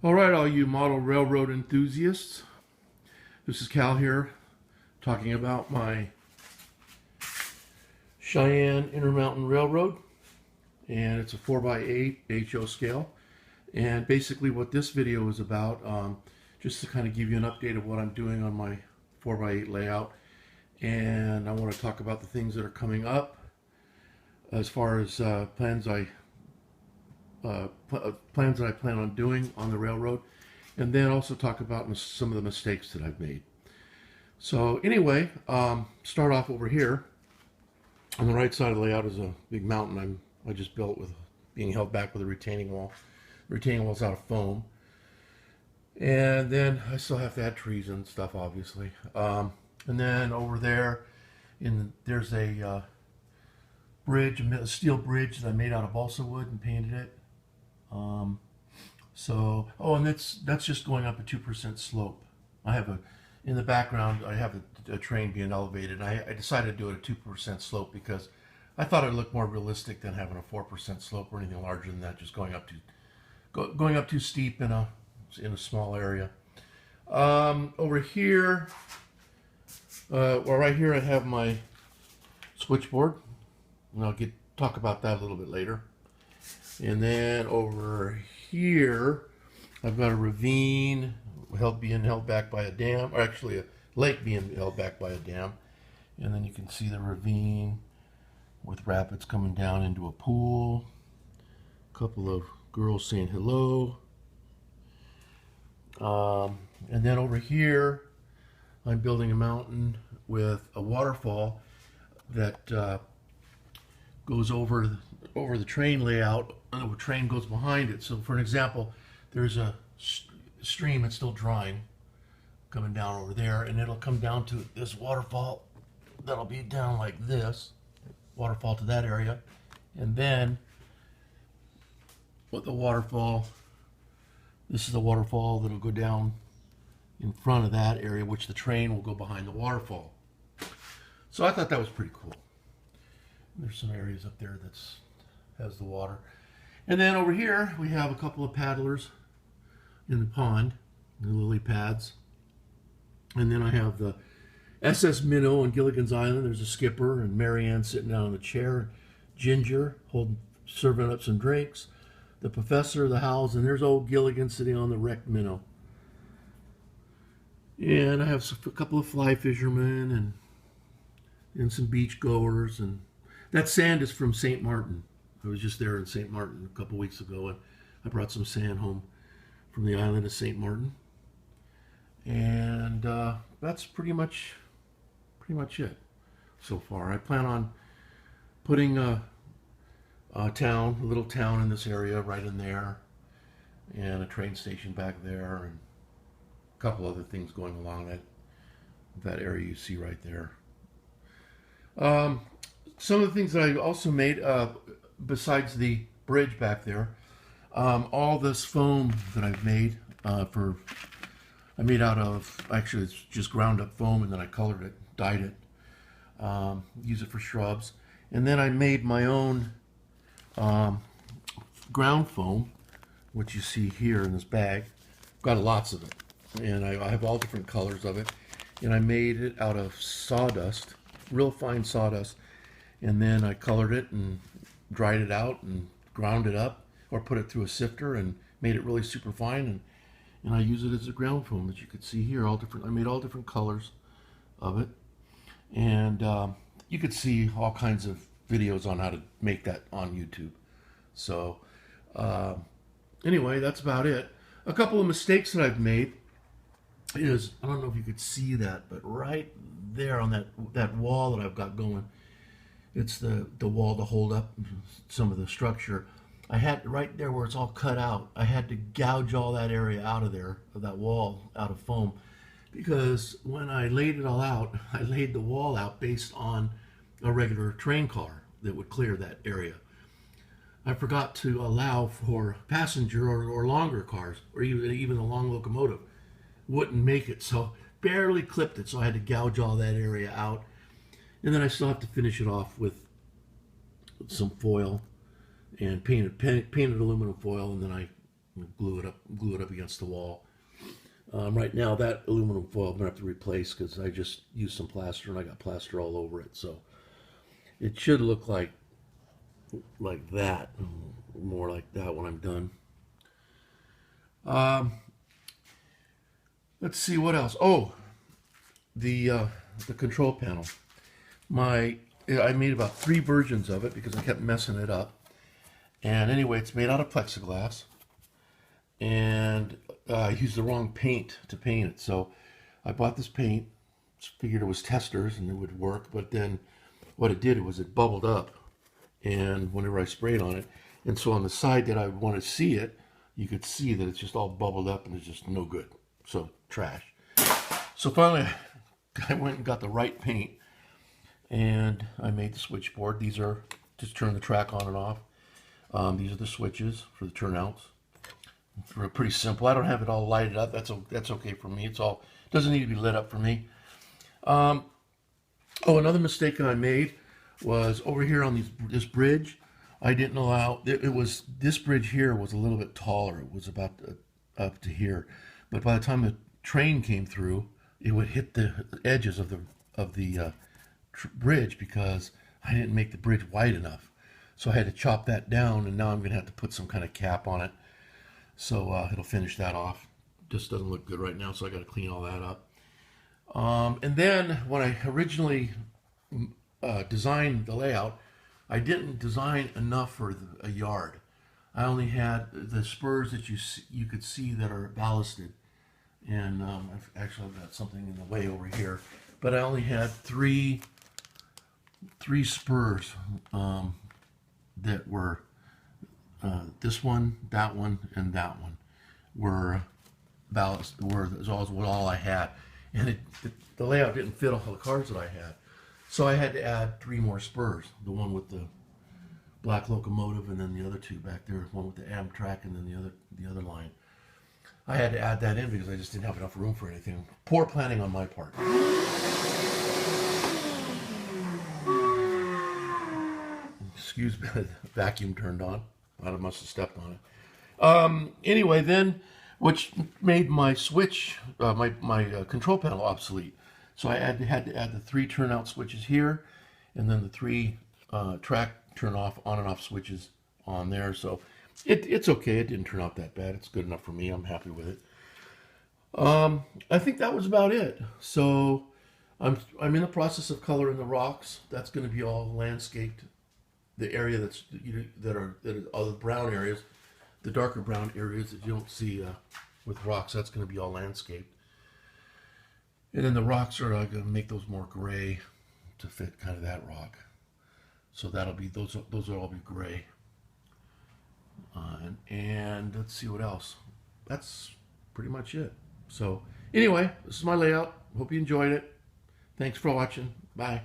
All right, all you model railroad enthusiasts. This is Cal here talking about my Cheyenne Intermountain Railroad, and it's a 4x8 HO scale. And basically what this video is about, just to kind of give you an update of what I'm doing on my 4x8 layout. And I want to talk about the things that are coming up as far as plans that I plan on doing on the railroad, and then also talk about some of the mistakes that I've made. So anyway, start off over here. On the right side of the layout is a big mountain I just built with being held back with a retaining wall. The retaining wall's out of foam, and then I still have to add trees and stuff, obviously. And then over there, there's a bridge, a steel bridge that I made out of balsa wood and painted it. And that's just going up a 2% slope. In the background, I have a train being elevated. I decided to do it a 2% slope because I thought it would look more realistic than having a 4% slope or anything larger than that, just going up too steep in a small area. Over here, right here, I have my switchboard, and I'll talk about that a little bit later. And then over here, I've got a ravine being held back by a dam, or actually a lake being held back by a dam. And then you can see the ravine with rapids coming down into a pool. A couple of girls saying hello. And then over here, I'm building a mountain with a waterfall that goes over the train layout, and the train goes behind it. So for an example, there's a stream that's still drying coming down over there, and it'll come down to this waterfall that'll be down like this, waterfall to that area, and then this is the waterfall that'll go down in front of that area, which the train will go behind the waterfall. So I thought that was pretty cool. There's some areas up there that has the water. And then over here, we have a couple of paddlers in the pond, the lily pads. And then I have the SS Minnow on Gilligan's Island. There's a skipper and Marianne sitting down in the chair. Ginger serving up some drinks. The professor, the Howells, and there's old Gilligan sitting on the wrecked minnow. And I have a couple of fly fishermen and some beach goers, and that sand is from St. Martin. I was just there in St. Martin a couple weeks ago, and I brought some sand home from the island of St. Martin. And that's pretty much it so far. I plan on putting a little town in this area right in there, and a train station back there, and a couple other things going along that area you see right there. Some of the things that I also made, besides the bridge back there, all this foam that I've made I made out of, actually it's just ground up foam, and then I colored it, dyed it, use it for shrubs. And then I made my own ground foam, which you see here in this bag. Got lots of it, and I have all different colors of it. And I made it out of sawdust, real fine sawdust, and then I colored it and dried it out and ground it up, or put it through a sifter and made it really super fine, and I use it as a ground foam, as you could see here. I made all different colors of it, and you could see all kinds of videos on how to make that on YouTube. So anyway, that's about it. A couple of mistakes that I've made is, I don't know if you could see that, but right there on that wall that I've got going, it's the wall to hold up some of the structure. I had right there where it's all cut out, I had to gouge all that area out of there, of that wall, out of foam, because when I laid it all out, I laid the wall out based on a regular train car that would clear that area. I forgot to allow for passenger or longer cars, or even a long locomotive wouldn't make it, so barely clipped it, so I had to gouge all that area out. And then I still have to finish it off with some foil and painted aluminum foil, and then I glue it up against the wall. Right now, that aluminum foil I'm gonna have to replace because I just used some plaster and I got plaster all over it. So it should look like that, more like that when I'm done. Um, let's see what else. Oh, the control panel. I made about 3 versions of it because I kept messing it up. And anyway, it's made out of plexiglass, and I used the wrong paint to paint it. So I bought this paint, figured it was testers and it would work, but then what it did was it bubbled up, and whenever I sprayed on it, and so on the side that I want to see it, you could see that it's just all bubbled up and it's just no good. So trash. So finally, I went and got the right paint, and I made the switchboard. These are just turn the track on and off. These are the switches for the turnouts. They're pretty simple. I don't have it all lighted up. That's okay for me. Doesn't need to be lit up for me. Oh, another mistake I made was over here on this bridge. I didn't allow this bridge here was a little bit taller. It was about up to here, but by the time the train came through, it would hit the edges of the bridge because I didn't make the bridge wide enough. So I had to chop that down, and now I'm going to have to put some kind of cap on it. So it'll finish that off. Just doesn't look good right now, so I got to clean all that up. And then when I originally designed the layout, I didn't design enough for a yard. I only had the spurs that you could see that are ballasted, and I've got something in the way over here. But I only had three spurs that were this one, that one, and that one were ballast. Was all I had, and the layout didn't fit all the cars that I had. So I had to add 3 more spurs. The one with the black locomotive, and then the other 2 back there. One with the Amtrak, and then the other line. I had to add that in because I just didn't have enough room for anything. Poor planning on my part. Excuse me, the vacuum turned on. I must have stepped on it. Anyway, then, which made my switch, my control panel obsolete. So I had to add the 3 turnout switches here, and then the 3 track turn off, on and off switches on there. So it's okay. It didn't turn out that bad. It's good enough for me. I'm happy with it. I think that was about it. So I'm in the process of coloring the rocks. That's going to be all landscaped. The area that are all the brown areas, the darker brown areas that you don't see with rocks, that's going to be all landscaped. And then the rocks are going to make those more gray to fit kind of that rock. So that'll be those will all be gray. And let's see what else. That's pretty much it. So anyway, this is my layout. Hope you enjoyed it. Thanks for watching. Bye.